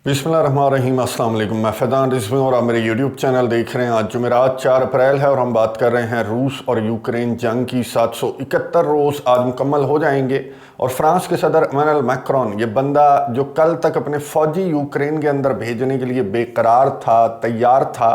बिस्मिल्लाहिर्रहमानिर्रहीम, अस्सलाम वालेकुम। मैं फैज़ान रिज़वी और आप मेरे यूट्यूब चैनल देख रहे हैं। आज जुमेरात 4 अप्रैल है और हम बात कर रहे हैं रूस और यूक्रेन जंग की। 771 रोज़ आज मुकम्मल हो जाएंगे और फ्रांस के सदर इमैनुअल मैक्रोन, ये बंदा जो कल तक अपने फ़ौजी यूक्रेन के अंदर भेजने के लिए बेकरार था, तैयार था,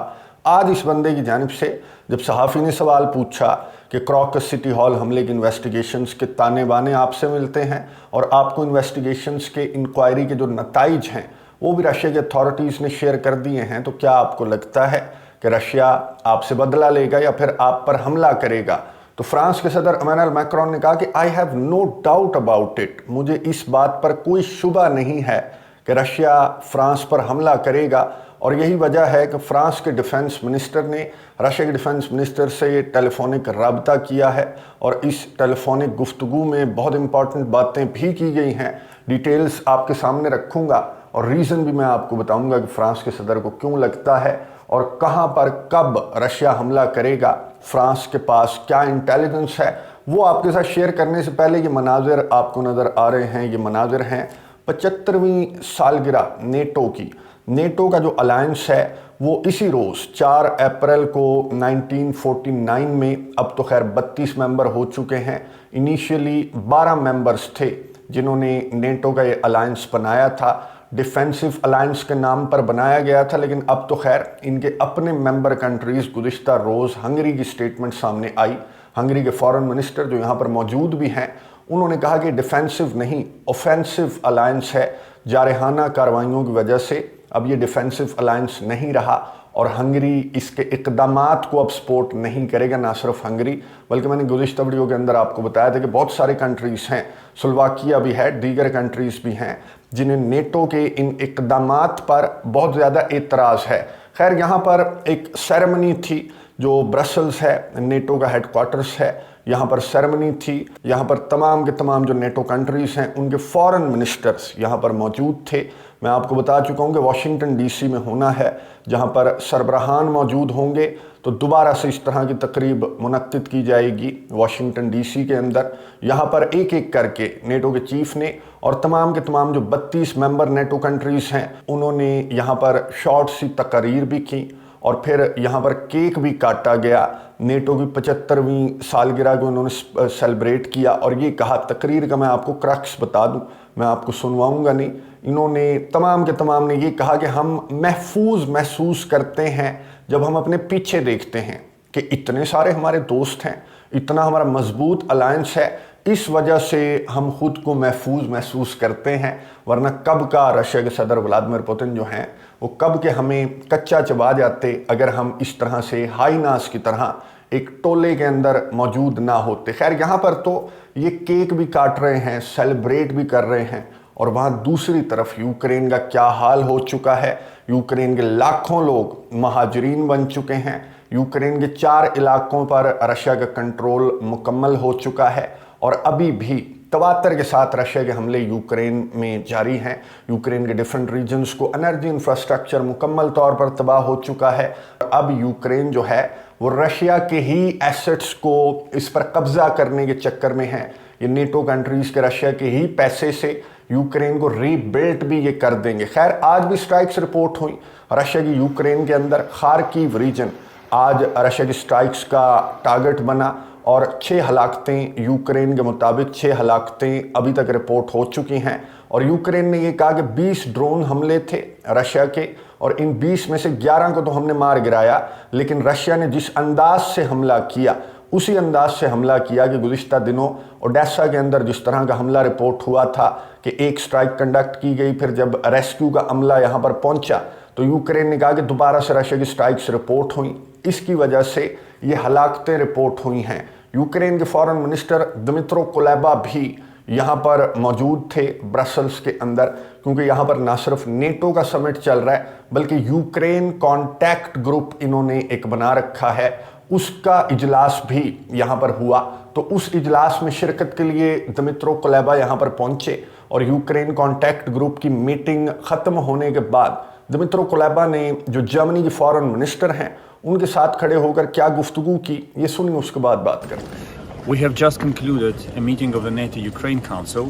आज इस बंदे की जानिब से जब सहाफ़ी ने सवाल पूछा कि क्रॉकस सिटी हॉल हमले की इन्वेस्टिगेशंस के ताने बाने आपसे मिलते हैं और आपको इन्वेस्टिगेशंस के इंक्वायरी के जो नताइज हैं वो भी रशिया की अथॉरिटीज़ ने शेयर कर दिए हैं, तो क्या आपको लगता है कि रशिया आपसे बदला लेगा या फिर आप पर हमला करेगा? तो फ्रांस के सदर इमैनुअल मैक्रोन ने कहा कि I have no doubt about it, मुझे इस बात पर कोई शुबा नहीं है कि रशिया फ्रांस पर हमला करेगा। और यही वजह है कि फ्रांस के डिफेंस मिनिस्टर ने रशिया के डिफेंस मिनिस्टर से ये टेलीफोनिक रब्ता किया है और इस टेलीफोनिक गुफ्तगू में बहुत इंपॉर्टेंट बातें भी की गई हैं। डिटेल्स आपके सामने रखूँगा और रीज़न भी मैं आपको बताऊंगा कि फ्रांस के सदर को क्यों लगता है और कहां पर कब रशिया हमला करेगा, फ्रांस के पास क्या इंटेलिजेंस है, वो आपके साथ शेयर करने से पहले ये मनाजिर आपको नज़र आ रहे हैं। ये मनाजिर हैं 75वीं सालगिरह नेटो की। नेटो का जो अलायंस है वो इसी रोज़ 4 अप्रैल को 1949 में, अब तो खैर 32 मेंबर हो चुके हैं, इनिशियली 12 मेंबर्स थे जिन्होंने नेटो का ये अलायंस बनाया था। डिफेंसिव अलायंस के नाम पर बनाया गया था, लेकिन अब तो खैर इनके अपने मेंबर कंट्रीज़, गुज़िश्ता रोज़ हंगरी की स्टेटमेंट सामने आई। हंगरी के फॉरेन मिनिस्टर जो यहाँ पर मौजूद भी हैं, उन्होंने कहा कि डिफेंसिव नहीं ऑफेंसिव अलायंस है। जारहाना कार्रवाइयों की वजह से अब ये डिफेंसिव अलायंस नहीं रहा और हंगरी इसके इक़दामात को अब सपोर्ट नहीं करेगा। ना सिर्फ हंगरी बल्कि मैंने गुज़िश्ता वीडियो के अंदर आपको बताया था कि बहुत सारे कंट्रीज़ हैं, स्लोवाकिया भी है, दीगर कंट्रीज़ भी हैं जिन्हें नेटो के इन इक़दामात पर बहुत ज़्यादा एतराज़ है। खैर, यहाँ पर एक सेरेमनी थी जो ब्रसल्स है, नेटो का हेडक्वार्टर्स है, यहाँ पर सेरेमनी थी। यहाँ पर तमाम के तमाम जो नेटो कंट्रीज़ हैं उनके फॉरेन मिनिस्टर्स यहाँ पर मौजूद थे। मैं आपको बता चुका हूँ कि वाशिंगटन डीसी में होना है, जहाँ पर सरबराहान मौजूद होंगे, तो दोबारा से इस तरह की तकरीब मुनक्किद की जाएगी वाशिंगटन डीसी के अंदर। यहाँ पर एक एक करके नेटो के चीफ ने और तमाम के तमाम जो 32 मेंबर नेटो कंट्रीज़ हैं उन्होंने यहाँ पर शॉर्ट सी तकरीर भी की और फिर यहाँ पर केक भी काटा गया। नेटो की 75वीं सालगिरह को उन्होंने सेलिब्रेट किया और ये कहा, तकरीर का मैं आपको क्रक्स बता दूं, मैं आपको सुनवाऊंगा नहीं, इन्होंने तमाम के तमाम ने ये कहा कि हम महफूज महसूस करते हैं जब हम अपने पीछे देखते हैं कि इतने सारे हमारे दोस्त हैं, इतना हमारा मजबूत अलायंस है, इस वजह से हम खुद को महफूज महसूस करते हैं। वरना कब का रशिया के सदर व्लादिमीर पुतिन जो हैं वो कब के हमें कच्चा चबा जाते अगर हम इस तरह से हाई नास की तरह एक टोले के अंदर मौजूद ना होते। खैर, यहाँ पर तो ये केक भी काट रहे हैं, सेलिब्रेट भी कर रहे हैं और वहाँ दूसरी तरफ यूक्रेन का क्या हाल हो चुका है। यूक्रेन के लाखों लोग महाजरीन बन चुके हैं। यूक्रेन के 4 इलाकों पर रशिया का कंट्रोल मुकम्मल हो चुका है और अभी भी तवातर के साथ रशिया के हमले यूक्रेन में जारी हैं। यूक्रेन के डिफरेंट रीजन्स को एनर्जी इंफ्रास्ट्रक्चर मुकम्मल तौर पर तबाह हो चुका है। अब यूक्रेन जो है वो रशिया के ही एसेट्स को इस पर कब्जा करने के चक्कर में है। ये नेटो कंट्रीज़ के रशिया के ही पैसे से यूक्रेन को रीबिल्ट भी ये कर देंगे। खैर, आज भी स्ट्राइक्स रिपोर्ट हुई रशिया की यूक्रेन के अंदर। खार्किव रीजन आज रशिया की स्ट्राइक्स का टारगेट बना और 6 हलाकतें, यूक्रेन के मुताबिक 6 हलाकतें अभी तक रिपोर्ट हो चुकी हैं। और यूक्रेन ने ये कहा कि 20 ड्रोन हमले थे रशिया के और इन 20 में से 11 को तो हमने मार गिराया, लेकिन रशिया ने जिस अंदाज से हमला किया उसी अंदाज से हमला किया कि गुज़िश्ता दिनों ओडेसा के अंदर जिस तरह का हमला रिपोर्ट हुआ था कि एक स्ट्राइक कंडक्ट की गई, फिर जब रेस्क्यू का अमला यहाँ पर पहुँचा तो यूक्रेन ने कहा कि दोबारा से रशिया की स्ट्राइक्स रिपोर्ट हुई। इसकी वजह से ये हलाकतें रिपोर्ट हुई हैं। यूक्रेन के फॉरेन मिनिस्टर दिमित्रो कुलेबा भी यहाँ पर मौजूद थे ब्रसल्स के अंदर, क्योंकि यहाँ पर ना सिर्फ नेटो का समिट चल रहा है बल्कि यूक्रेन कॉन्टैक्ट ग्रुप इन्होंने एक बना रखा है, उसका इजलास भी यहाँ पर हुआ। तो उस इजलास में शिरकत के लिए दिमित्रो कुलेबा यहाँ पर पहुँचे और यूक्रेन कॉन्टैक्ट ग्रुप की मीटिंग ख़त्म होने के बाद दिमित्रो कुलेबा ने जो जर्मनी के फॉरेन मिनिस्टर हैं उनके साथ खड़े होकर क्या गुफ्तगू की, ये सुनिए, उसके बाद बात करते हैं। We have just concluded a meeting of the NATO Ukraine Council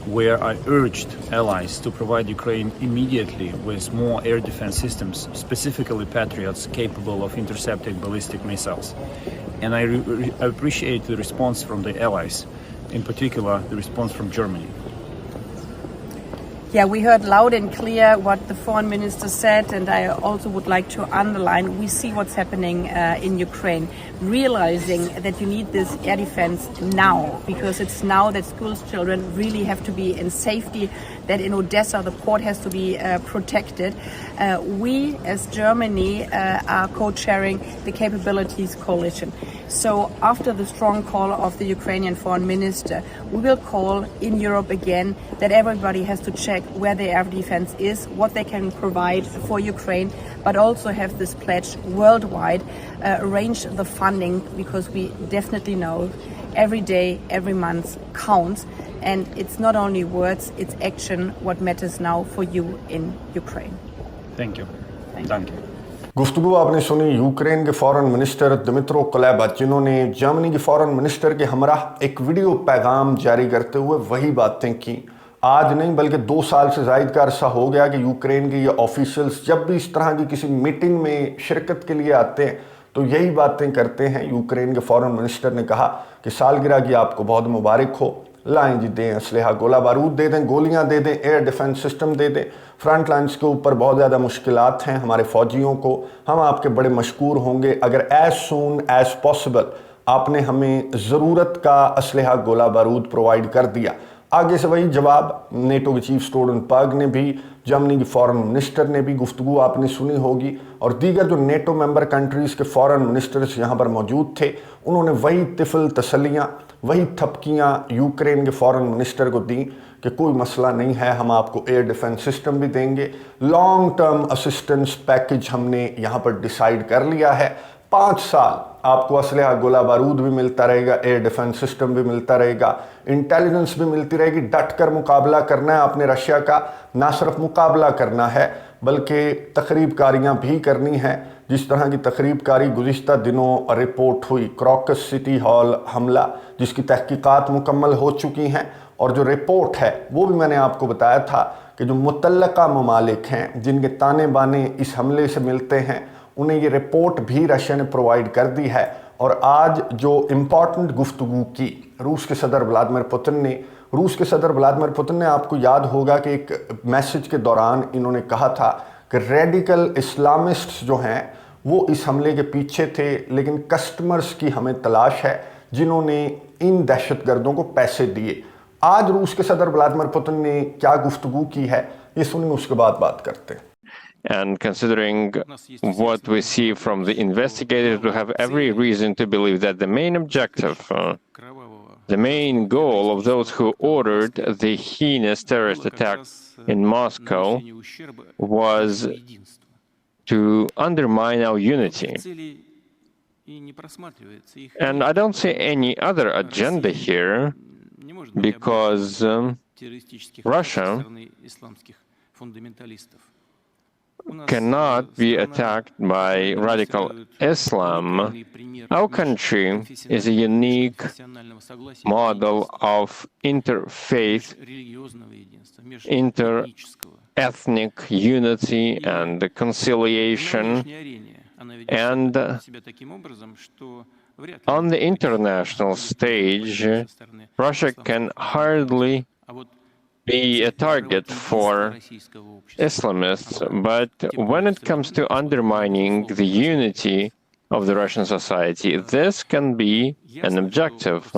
where I urged allies to provide Ukraine immediately with more air defense systems, specifically Patriots capable of intercepting ballistic missiles. And I appreciate the response from the allies, in particular the response from Germany. Yeah, we heard loud and clear what the foreign minister said, and I also would like to underline, we see what's happening in Ukraine, realizing that you need this air defense now, because it's now that schools children really have to be in safety, that in Odessa the port has to be protected. We as Germany are co-chairing the Capabilities Coalition. So after the strong call of the Ukrainian foreign minister, we will call in Europe again that everybody has to check where their air defense is, what they can provide for Ukraine, but also have this pledge worldwide, arrange the funding, because we definitely know every day, every month counts, and it's not only words, it's action what matters now for you in Ukraine. Thank you. Thank you. गुफ्तगू आपने सुनी Ukraine के foreign minister Dmytro Kuleba, जिन्होंने Germany के foreign minister के हमराह एक video पैगाम जारी करते हुए वही बातें की। आज नहीं बल्कि 2 साल से ज़ायद का अरसा हो गया कि यूक्रेन के ये ऑफिशियल्स जब भी इस तरह की किसी मीटिंग में शिरकत के लिए आते हैं तो यही बातें करते हैं। यूक्रेन के फॉरेन मिनिस्टर ने कहा कि सालगिरह की आपको बहुत मुबारक हो, लाएं जी, दें असलहा, गोला बारूद दे दें, गोलियां दे दें, एयर डिफेंस सिस्टम दे दें। फ्रंट लाइन्स के ऊपर बहुत ज़्यादा मुश्किलात हैं हमारे फ़ौजियों को, हम आपके बड़े मशकूर होंगे अगर एज़ सून एज़ पॉसिबल आपने हमें ज़रूरत का असलहा, गोला बारूद प्रोवाइड कर दिया। आगे से वही जवाब नेटो के चीफ स्टोल्टनबर्ग ने भी, जर्मनी की फॉरेन मिनिस्टर ने भी, गुफ्तगू आपने सुनी होगी, और दीगर जो नेटो मेंबर कंट्रीज़ के फॉरेन मिनिस्टर्स यहाँ पर मौजूद थे, उन्होंने वही तिफल तसलियाँ, वही थपकियाँ यूक्रेन के फॉरेन मिनिस्टर को दी कि कोई मसला नहीं है, हम आपको एयर डिफेंस सिस्टम भी देंगे, लॉन्ग टर्म असिस्टेंस पैकेज हमने यहाँ पर डिसाइड कर लिया है, 5 साल आपको असलहा, गोला बारूद भी मिलता रहेगा, एयर डिफेंस सिस्टम भी मिलता रहेगा, इंटेलिजेंस भी मिलती रहेगी। डट कर मुकाबला करना है आपने रशिया का, ना सिर्फ मुकाबला करना है बल्कि तकरीबकारियाँ भी करनी है, जिस तरह की तकरीबकारी गुज़िश्ता दिनों रिपोर्ट हुई, क्रॉकस सिटी हॉल हमला, जिसकी तहकीकात मुकम्मल हो चुकी हैं, और जो रिपोर्ट है वो भी मैंने आपको बताया था कि जो मुतल्लका ममालिक हैं जिनके ताने बाने इस हमले से मिलते हैं, उन्हें ये रिपोर्ट भी रशिया ने प्रोवाइड कर दी है। और आज जो इम्पॉर्टेंट गुफ्तगू की रूस के सदर व्लादिमीर पुतिन ने आपको याद होगा कि एक मैसेज के दौरान इन्होंने कहा था कि रेडिकल इस्लामिस्ट्स जो हैं वो इस हमले के पीछे थे, लेकिन कस्टमर्स की हमें तलाश है जिन्होंने इन दहशतगर्दों को पैसे दिए। आज रूस के सदर व्लादिमीर पुतिन ने क्या गुफ्तगू की है ये सुनिए, उसके बाद बात करते हैं। And considering what we see from the investigators, we have every reason to believe that the main objective, the main goal of those who ordered the heinous terrorist attack in Moscow was to undermine our unity. And I don't see any other agenda here, because Russia cannot be attacked by radical Islam. Our country is a unique model of interfaith, inter-ethnic unity and conciliation, and on the international stage, Russia can hardly be a target for Islamists, but when it comes to undermining the unity of the Russian society, this can be an objective,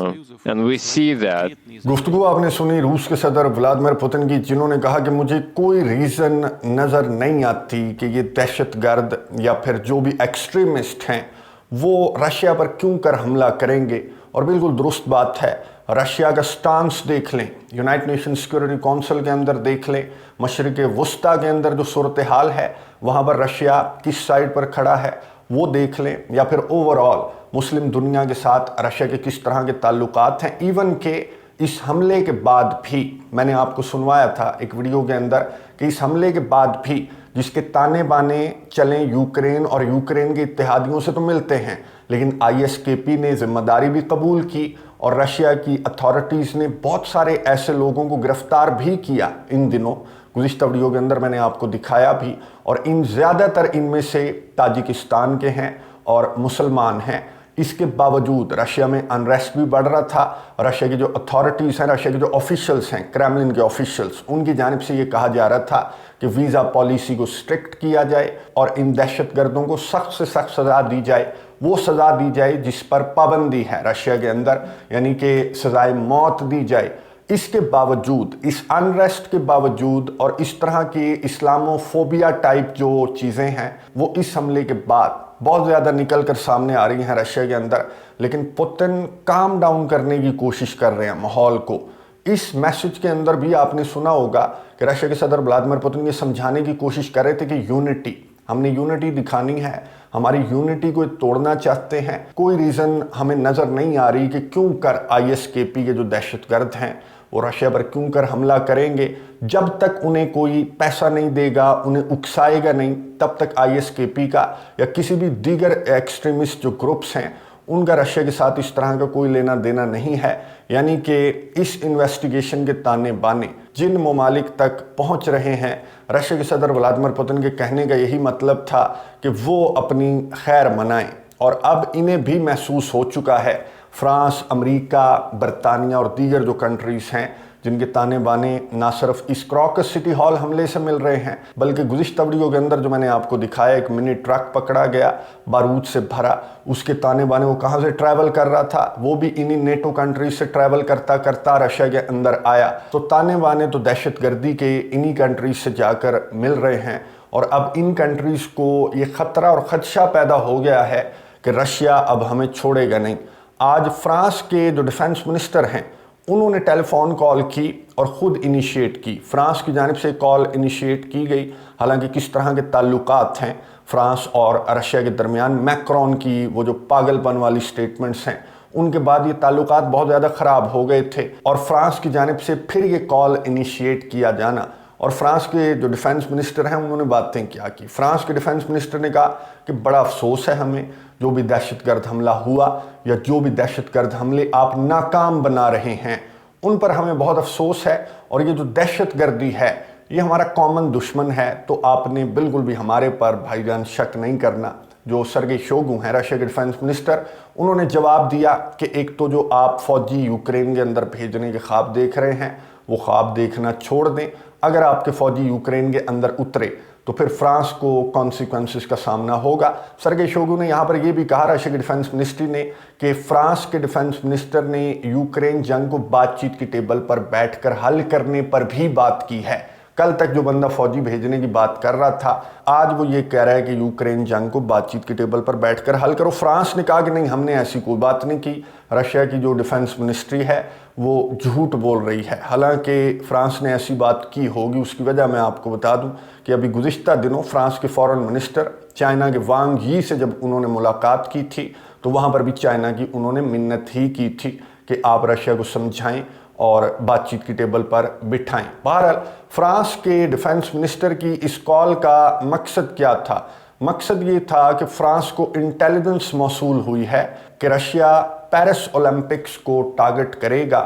and we see that. गुफ्तगू आपने सुनी रूस के सदर Vladimir Putin की, जिन्होंने कहा कि मुझे कोई रीज़न नज़र नहीं आती कि ये दहशतगर्द या फिर जो भी एक्सट्रीमिस्ट हैं वो रशिया पर क्यों कर हमला करेंगे। और बिल्कुल दुरुस्त बात है, रशिया का स्टांस देख लें, यूनाइटेड नेशन सिक्योरिटी काउंसिल के अंदर देख लें, मशरिक़ वस्ता के अंदर जो सूरत हाल है वहाँ पर रशिया किस साइड पर खड़ा है वो देख लें, या फिर ओवरऑल मुस्लिम दुनिया के साथ रशिया के किस तरह के ताल्लुकात हैं। इवन के इस हमले के बाद भी मैंने आपको सुनवाया था एक वीडियो के अंदर कि इस हमले के बाद भी जिसके ताने बाने चलें यूक्रेन और यूक्रेन के इत्तेहादियों से तो मिलते हैं, लेकिन ISKP ने जिम्मेदारी भी कबूल की और रशिया की अथॉरिटीज़ ने बहुत सारे ऐसे लोगों को गिरफ्तार भी किया इन दिनों। गुज़िश्ता वीडियो के अंदर मैंने आपको दिखाया भी, और इन ज़्यादातर इनमें से ताजिकिस्तान के हैं और मुसलमान हैं। इसके बावजूद रशिया में अनरेस्ट भी बढ़ रहा था। रशिया की जो अथॉरिटीज़ हैं, रशिया के जो ऑफिशियल्स हैं, क्रेमलिन के ऑफिशियल्स, उनकी जानिब से ये कहा जा रहा था कि वीज़ा पॉलिसी को स्ट्रिक्ट किया जाए और इन दहशतगर्दों को सख्त से सख्त सज़ा दी जाए। वो सज़ा दी जाए जिस पर पाबंदी है रशिया के अंदर, यानी कि सज़ाए मौत दी जाए। इसके बावजूद, इस अनरेस्ट के बावजूद और इस तरह की इस्लामोफोबिया टाइप जो चीज़ें हैं, वो इस हमले के बाद बहुत ज़्यादा निकल कर सामने आ रही हैं रशिया के अंदर। लेकिन पुतिन काम डाउन करने की कोशिश कर रहे हैं माहौल को। इस मैसेज के अंदर भी आपने सुना होगा कि रशिया के सदर व्लादिमीर पुतिन ये समझाने की कोशिश कर रहे थे कि यूनिटी, हमने यूनिटी दिखानी है, हमारी यूनिटी को तोड़ना चाहते हैं। कोई रीज़न हमें नज़र नहीं आ रही कि क्यों कर ISKP के जो दहशतगर्द हैं वो रशिया पर क्यों कर हमला करेंगे। जब तक उन्हें कोई पैसा नहीं देगा, उन्हें उकसाएगा नहीं, तब तक ISKP का या किसी भी दीगर एक्सट्रीमिस्ट जो ग्रुप्स हैं उनका रशिया के साथ इस तरह का कोई लेना देना नहीं है। यानी कि इस इन्वेस्टिगेशन के ताने बाने जिन ममालिक तक पहुंच रहे हैं, रशिया के सदर व्लादिमीर पुतिन के कहने का यही मतलब था कि वो अपनी खैर मनाएं। और अब इन्हें भी महसूस हो चुका है, फ्रांस, अमेरिका, बरतानिया और दीगर जो कंट्रीज़ हैं जिनके ताने बाने ना सिर्फ इस क्रॉकस सिटी हॉल हमले से मिल रहे हैं, बल्कि गुज़िश्ता वीडियो के अंदर जो मैंने आपको दिखाया, एक मिनी ट्रक पकड़ा गया बारूद से भरा, उसके ताने बाने वो कहाँ से ट्रैवल कर रहा था, वो भी इन्हीं नेटो कंट्रीज से ट्रैवल करता करता रशिया के अंदर आया। तो ताने बाने तो दहशतगर्दी के इन्हीं कंट्रीज से जाकर मिल रहे हैं। और अब इन कंट्रीज़ को ये ख़तरा और ख़दशा पैदा हो गया है कि रशिया अब हमें छोड़ेगा नहीं। आज फ्रांस के जो डिफेंस मिनिस्टर हैं उन्होंने टेलीफोन कॉल की और ख़ुद इनिशिएट की, फ्रांस की जानिब से कॉल इनिशिएट की गई। हालांकि किस तरह के ताल्लुकात हैं फ्रांस और रशिया के दरमियान, मैक्रोन की वो जो पागलपन वाली स्टेटमेंट्स हैं उनके बाद ये ताल्लुकात बहुत ज़्यादा ख़राब हो गए थे और फ्रांस की जानिब से फिर ये कॉल इनिशिएट किया जाना। और फ्रांस के जो डिफेंस मिनिस्टर हैं उन्होंने बातें क्या की। फ्रांस के डिफेंस मिनिस्टर ने कहा कि बड़ा अफसोस है हमें, जो भी दहशतगर्द हमला हुआ या जो भी दहशतगर्द हमले आप नाकाम बना रहे हैं उन पर हमें बहुत अफसोस है, और ये जो दहशतगर्दी है ये हमारा कॉमन दुश्मन है। तो आपने बिल्कुल भी हमारे पर भाईजान शक नहीं करना। जो सर्गेई शोइगु हैं रशिया के डिफेंस मिनिस्टर, उन्होंने जवाब दिया कि एक तो जो आप फौजी यूक्रेन के अंदर भेजने के ख्वाब देख रहे हैं वो ख्वाब देखना छोड़ दें। अगर आपके फौजी यूक्रेन के अंदर उतरे तो फिर फ्रांस को कॉन्सिक्वेंसेस का सामना होगा। सर्गेई शोइगु ने यहाँ पर यह भी कहा, रशिया के डिफेंस मिनिस्ट्री ने, कि फ्रांस के डिफेंस मिनिस्टर ने यूक्रेन जंग को बातचीत की टेबल पर बैठकर हल करने पर भी बात की है। कल तक जो बंदा फौजी भेजने की बात कर रहा था, आज वो ये कह रहा है कि यूक्रेन जंग को बातचीत की टेबल पर बैठकर हल करो। फ्रांस ने कहा कि नहीं, हमने ऐसी कोई बात नहीं की। रशिया की जो डिफेंस मिनिस्ट्री है वो झूठ बोल रही है। हालांकि फ्रांस ने ऐसी बात की होगी, उसकी वजह मैं आपको बता दूं कि अभी गुज़िश्ता दिनों फ्रांस के फॉरेन मिनिस्टर चाइना के वांग यी से जब उन्होंने मुलाकात की थी तो वहाँ पर भी चाइना की उन्होंने मिन्नत ही की थी कि आप रशिया को समझाएं और बातचीत की टेबल पर बिठाएं। बहरहाल फ्रांस के डिफेंस मिनिस्टर की इस कॉल का मकसद क्या था? मकसद ये था कि फ्रांस को इंटेलिजेंस मौसूल हुई है कि रशिया पेरिस ओलंपिक्स को टारगेट करेगा।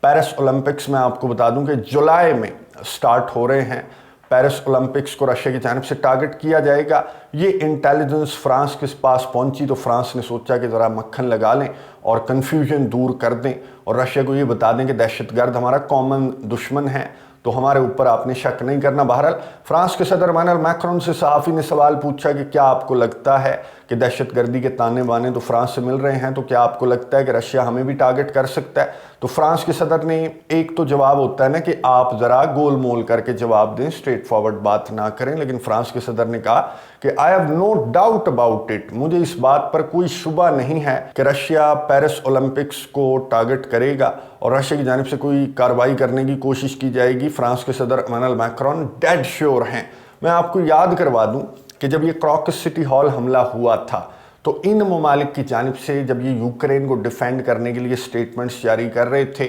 पेरिस ओलंपिक्स में आपको बता दूं कि जुलाई में स्टार्ट हो रहे हैं। पेरिस ओलंपिक्स को रशिया की जानिब से टारगेट किया जाएगा। ये इंटेलिजेंस फ्रांस के पास पहुंची तो फ्रांस ने सोचा कि ज़रा मक्खन लगा लें और कन्फ्यूजन दूर कर दें और रशिया को ये बता दें कि दहशतगर्द हमारा कॉमन दुश्मन है, तो हमारे ऊपर आपने शक नहीं करना। बहरहाल फ्रांस के सदर इमानुएल मैक्रोन से सहाफ़ी ने सवाल पूछा कि क्या आपको लगता है कि दहशतगर्दी के ताने बाने तो फ्रांस से मिल रहे हैं, तो क्या आपको लगता है कि रशिया हमें भी टारगेट कर सकता है? तो फ्रांस के सदर ने, एक तो जवाब होता है ना कि आप ज़रा गोल मोल करके जवाब दें, स्ट्रेट फॉरवर्ड बात ना करें, लेकिन फ्रांस के सदर ने कहा कि I have no doubt about it, मुझे इस बात पर कोई शुबा नहीं है कि रशिया पेरिस ओलंपिक्स को टारगेट करेगा और रशिया की जानिब से कोई कार्रवाई करने की कोशिश की जाएगी। फ्रांस के सदर इमानुएल मैक्रोन डेड श्योर हैं। मैं आपको याद करवा दूं कि जब ये क्रॉकस सिटी हॉल हमला हुआ था तो इन ममालिक की जानिब से जब ये यूक्रेन को डिफेंड करने के लिए स्टेटमेंट्स जारी कर रहे थे,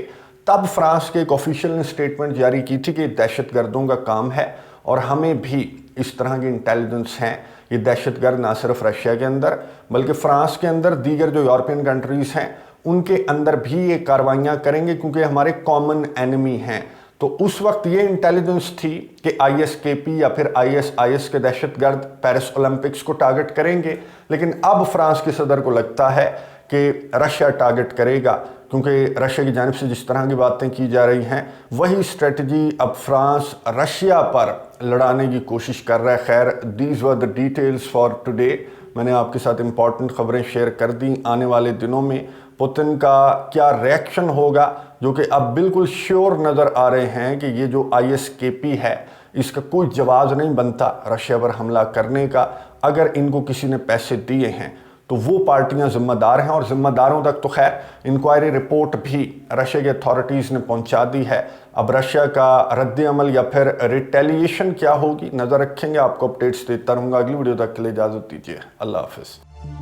तब फ्रांस के एक ऑफिशियल ने स्टेटमेंट जारी की थी कि दहशतगर्दों का काम है और हमें भी اس طرح کی انٹیلیجنس ہیں، یہ دہشت گرد نہ صرف رشیا کے اندر بلکہ فرانس کے اندر، دیگر جو یورپین کنٹریز ہیں ان کے اندر بھی یہ کاروائیاں کریں گے، کیونکہ ہمارے کامن اینیمی ہیں۔ تو اس وقت یہ انٹیلیجنس تھی کہ ISKP یا پھر IS کے دہشت گرد پیرس اولمپکس کو ٹارگٹ کریں گے، لیکن اب فرانس کے صدر کو لگتا ہے کہ رشیا ٹارگٹ کرے گا، کیونکہ رشیا کی جانب سے جس طرح کی باتیں کی جا رہی ہیں وہی اسٹریٹجی اب فرانس رشیا پر لڑانے کی کوشش کر رہا ہے۔ خیر، these were the details for today. میں نے آپ کے ساتھ امپورٹنٹ خبریں شیئر کر دیں۔ آنے والے دنوں میں پوتن کا کیا ریئیکشن ہوگا، جو کہ اب بالکل شیور نظر آ رہے ہیں کہ یہ جو ISKP ہے اس کا کوئی جواز نہیں بنتا رشیا پر حملہ کرنے کا۔ اگر ان کو کسی نے پیسے دیے ہیں تو وہ پارٹیاں ذمہ دار ہیں، اور ذمہ داروں تک تو خیر انکوائری رپورٹ بھی رشیا کی اتھارٹیز نے پہنچا دی ہے۔ اب رشیا کا رد عمل یا پھر ریٹیلیشن کیا ہوگی، نظر رکھیں گے، آپ کو اپڈیٹس دیتا رہوں گا۔ اگلی ویڈیو تک کے لیے اجازت دیجیے، اللہ حافظ۔